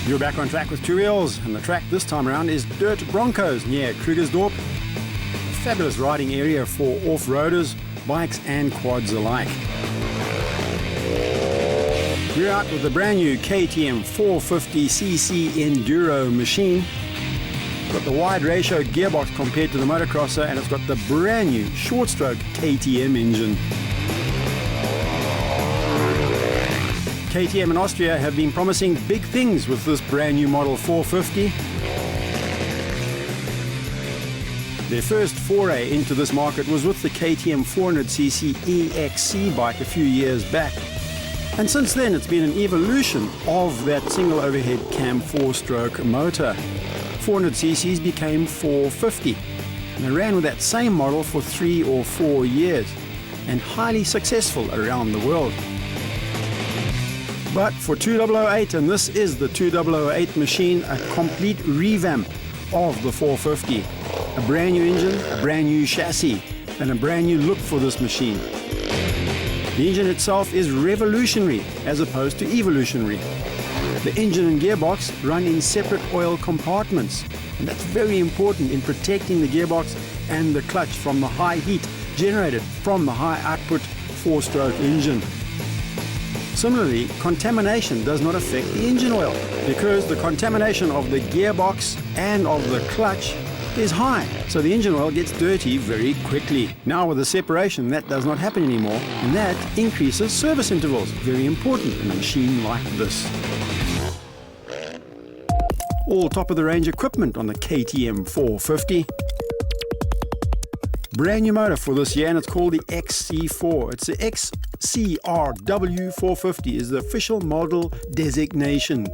You're back on track with Two Wheels, and the track this time around is Dirt Broncos near Krugersdorp. Fabulous riding area for off-roaders, bikes and quads alike. We're out with the brand new KTM 450cc Enduro machine. Got the wide ratio gearbox compared to the motocrosser, and it's got the brand new short stroke KTM engine. KTM in Austria have been promising big things with this brand new model 450. Their first foray into this market was with the KTM 400cc EXC bike a few years back. And since then it's been an evolution of that single overhead cam 4-stroke motor. 400cc's became 450, and they ran with that same model for 3 or 4 years and highly successful around the world. But for 2008, and this is the 2008 machine, a complete revamp of the 450. A brand new engine, a brand new chassis, and a brand new look for this machine. The engine itself is revolutionary as opposed to evolutionary. The engine and gearbox run in separate oil compartments, and that's very important in protecting the gearbox and the clutch from the high heat generated from the high output 4-stroke engine. Similarly, contamination does not affect the engine oil because the contamination of the gearbox and of the clutch is high, so the engine oil gets dirty very quickly. Now with the separation, that does not happen anymore, and that increases service intervals, very important in a machine like this. All top-of-the-range equipment on the KTM 450. Brand new motor for this year, and it's called the XC4. It's the XCR W 450 is the official model designation.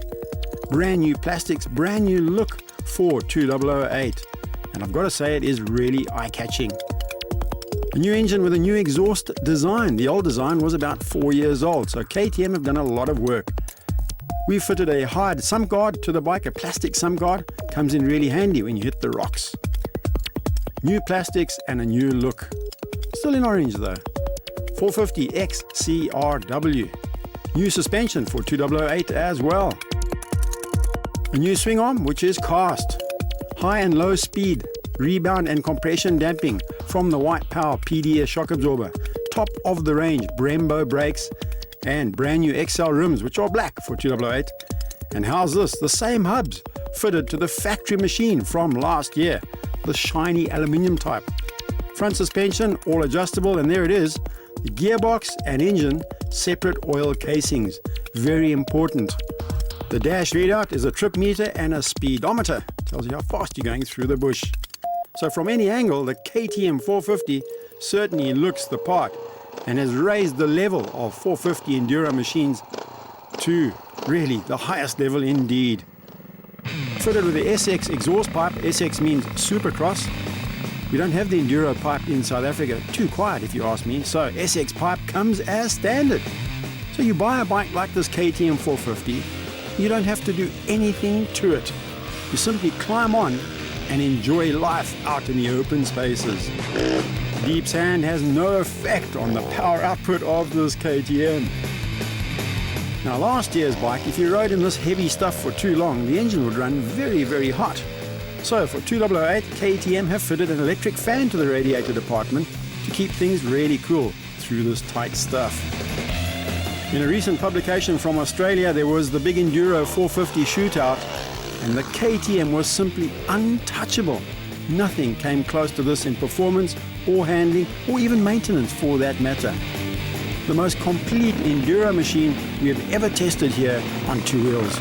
Brand new plastics, brand new look for 2008. And I've got to say, it is really eye-catching. A new engine with a new exhaust design. The old design was about 4 years old, so KTM have done a lot of work. We fitted a hard sump guard to the bike, a plastic sump guard. Comes in really handy when you hit the rocks. New plastics and a new look. Still in orange though. 450 XCR W. New suspension for 2008 as well. A new swing arm which is cast. High and low speed, rebound and compression damping from the White Power PDS shock absorber. Top of the range Brembo brakes and brand new XL rims which are black for 2008. And how's this? The same hubs fitted to the factory machine from last year. The shiny aluminium type. Front suspension all adjustable, and there it is. The gearbox and engine separate oil casings. Very important. The dash readout is a trip meter and a speedometer. Tells you how fast you're going through the bush. So from any angle, the KTM 450 certainly looks the part and has raised the level of 450 enduro machines to really the highest level indeed. Fitted with the SX exhaust pipe. SX means Supercross. We don't have the enduro pipe in South Africa. Too quiet if you ask me. So SX pipe comes as standard. So you buy a bike like this KTM 450, you don't have to do anything to it. You simply climb on and enjoy life out in the open spaces. Deep sand has no effect on the power output of this KTM. Now last year's bike, if you rode in this heavy stuff for too long, the engine would run very, very hot. So for 2008, KTM have fitted an electric fan to the radiator department to keep things really cool through this tight stuff. In a recent publication from Australia, there was the big Enduro 450 shootout, and the KTM was simply untouchable. Nothing came close to this in performance or handling or even maintenance for that matter. The most complete enduro machine we have ever tested here on Two Wheels.